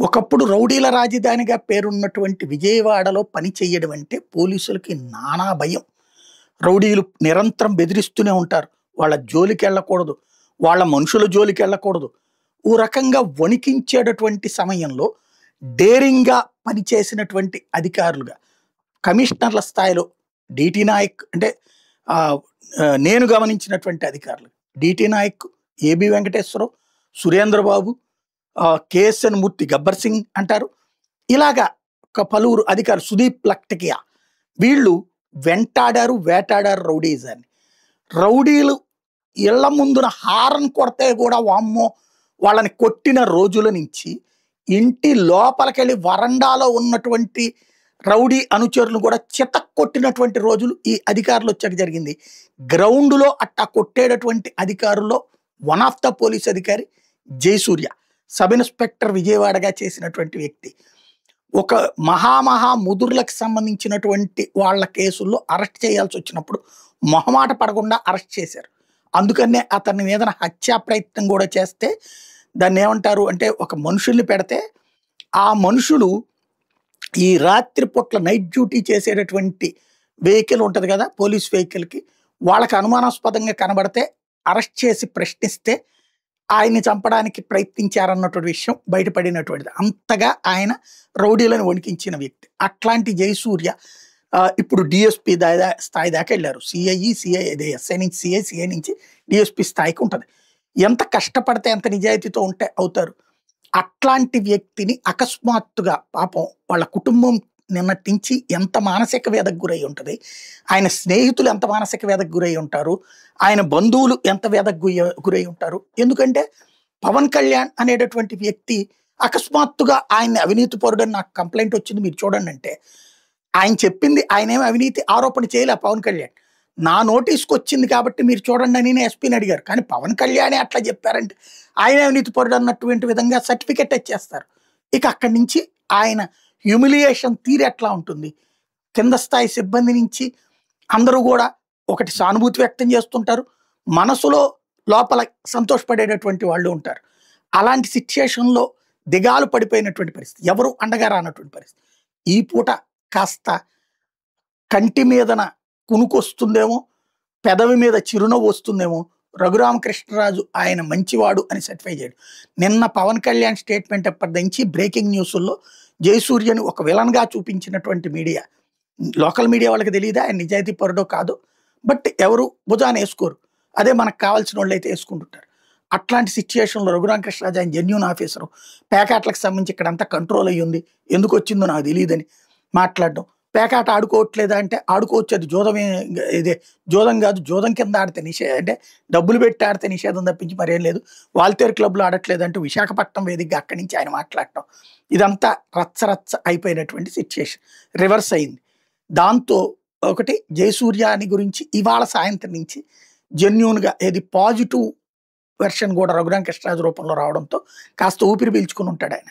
ఒకప్పుడు రౌడీల రాజధానిగా పేరున్నటువంటి విజయవాడలో పని చేయడం అంటే పోలీసులకి నానా భయం. రౌడీలు నిరంతరం బెదిరిస్తూనే ఉంటారు. వాళ్ళ జోలికెళ్ళకూడదు. వాళ్ళ మనుషుల జోలికెళ్ళకూడదు. ఓ రకంగా వణికించేటటువంటి సమయంలో డేరింగ్‌గా పనిచేసినటువంటి అధికారులుగా కమిషనర్ల స్థాయిలో డీటీ నాయక్ అంటే ఆహ్, నేను గమనించినటువంటి అధికారులు. DT Nayak, AB Venkateswararao, Surendrababu, KSN Murthy, Gabbar Singh అంటారు. ఇలాగా ఒక పలువురు అధికారులు, సుదీప్ లక్టకియా, వీళ్ళు వెంటాడారు, వేటాడారు రౌడీయిజాన్ని. రౌడీలు ఇళ్ల ముందున హారన్ కొడితే కూడా వామ్మో! వాళ్ళని కొట్టిన రోజుల నుంచి ఇంటి లోపలికెళ్ళి వరండాలో ఉన్నటువంటి రౌడీ అనుచరులను కూడా చితక్కొట్టినటువంటి రోజులు ఈ అధికారులొచ్చాక జరిగింది. గ్రౌండ్‌లో అట్టా కొట్టేటటువంటి అధికారుల్లో వన్ ఆఫ్ ద పోలీస్ అధికారి జయసూర్య. సబ్ ఇన్స్‌పెక్టర్ విజయవాడగా చేసినటువంటి వ్యక్తి. ఒక ముదుర్లకు సంబంధించినటువంటి వాళ్ళ కేసుల్లో అరెస్ట్ చేయాల్సొచ్చినప్పుడు మొహమాట పడకుండా అరెస్ట్ చేశారు. అందుకనే అతని మీదన హత్యా ప్రయత్నం కూడా చేస్తే దాన్నేమంటారు అంటే ఒక మనుషుల్ని పెడితే ఆ మనుషులు ఈ రాత్రి పూట్ల నైట్ డ్యూటీ చేసేటటువంటి వెహికల్ ఉంటది కదా! పోలీస్ వెహికల్‌కి వాళ్ళకి అనుమానాస్పదంగా కనబడితే అరెస్ట్ చేసి ప్రశ్నిస్తే ఆయన్ని చంపడానికి ప్రయత్నించారన్నటువంటి విషయం బయటపడినటువంటిది. అంతగా ఆయన రౌడీలను వణికించిన వ్యక్తి. అట్లాంటి జయసూర్య ఇప్పుడు డీఎస్పీ స్థాయి దాకా ఎళ్లారు. సిఐ అదే ఎస్ఐ నుంచి సిఐ, సిఐ నుంచి డీఎస్పీ స్థాయికి ఉంటది. ఎంత కష్టపడితే ఎంత నిజాయితీతో ఉంటే అవుతారు. అట్లాంటి వ్యక్తిని అకస్మాత్తుగా పాపం వాళ్ళ కుటుంబం నిన్నటి నుంచి ఎంత మానసిక వ్యధకు గురై ఉంటది. ఆయన స్నేహితులు ఎంత మానసిక వ్యధకు గురై ఉంటారు. ఆయన బంధువులు ఎంత వ్యధకు గురై ఉంటారు. ఎందుకంటే పవన్ కళ్యాణ్ అనేటటువంటి వ్యక్తి అకస్మాత్తుగా ఆయన్ని అవినీతి పరుడని నాకు కంప్లెయింట్ వచ్చింది మీరు చూడండి అంటే, ఆయన చెప్పింది ఆయనేమి అవినీతి ఆరోపణ చేయలే పవన్ కళ్యాణ్. నా నోటీస్‌కొచ్చింది కాబట్టి మీరు చూడండి అని ఎస్పీని అడిగారు. కానీ పవన్ కళ్యాణే అట్లా చెప్పారంటే ఆయనే అవినీతి పరుడు అన్నటువంటి విధంగా సర్టిఫికేట్ ఇచ్చేస్తారు. ఇక అక్కడి నుంచి ఆయన హ్యూమిలియేషన్ తీరు ఎట్లా ఉంటుంది? కింద స్థాయి సిబ్బంది నుంచి అందరూ గూడా ఒకటి సానుభూతి వ్యక్తం చేస్తుంటారు. మనసులో లోపల సంతోషపడేటటువంటి వాళ్ళు ఉంటారు. అలాంటి సిట్యుయేషన్‌లో దిగాలు పడిపోయినటువంటి పరిస్థితి. ఎవరు అండగా రానటువంటి పరిస్థితి. ఈ పూట కాస్త కంటి మీదన కునుకొస్తుందేమో, పెదవి మీద చిరునవ్వు వస్తుందేమో, రఘురామకృష్ణరాజు ఆయన మంచివాడు అని సర్టిఫై చేయడు. నిన్న పవన్ కళ్యాణ్ స్టేట్మెంట్ ఎప్పటినుంచి బ్రేకింగ్ న్యూసుల్లో జయసూర్యని ఒక విలన్‌గా చూపించినటువంటి మీడియా. లోకల్ మీడియా వాళ్ళకి తెలీదా ఆయన నిజాయితీ పరుడో కాదో? బట్ ఎవరు భుజాన ఏసుకోరు. అదే మనకు కావాల్సినోళ్ళైతే ఏసుకుంటుంటారు. అట్లాంటి సిట్యుయేషన్‌లో రఘురామకృష్ణరాజు ఆయన జెన్యూన్ ఆఫీసరు. పేకాట్లకు సంబంధించి ఇక్కడంతా కంట్రోల్ అయ్యుంది. ఎందుకొచ్చిందో నాకు తెలీదని మాట్లాడడం. పేకాట ఆడుకోవట్లేదా అంటే ఆడుకోవచ్చు, అది జూదమే, ఇదే జూదం కాదు. జూదం కింద ఆడితే అంటే డబ్బులు పెట్టి ఆడితే నిషేధం తప్పించి మరేం లేదు. వాల్తేరు క్లబ్‌లో ఆడట్లేదంటూ విశాఖపట్నం వేదికగా అక్కడి నుంచి ఆయన మాట్లాడటం. ఇదంతా రచ్చ అయిపోయినటువంటి సిట్యుయేషన్. రివర్స్ అయింది. దాంతో ఒకటి జయసూర్యని గురించి ఇవాళ సాయంత్రం నుంచి జెన్యూన్‌గా ఏది పాజిటివ్ వెర్షన్ కూడా రఘురామకృష్ణరాజు రూపంలో రావడంతో కాస్త ఊపిరి పీల్చుకొని ఉంటాడాయన.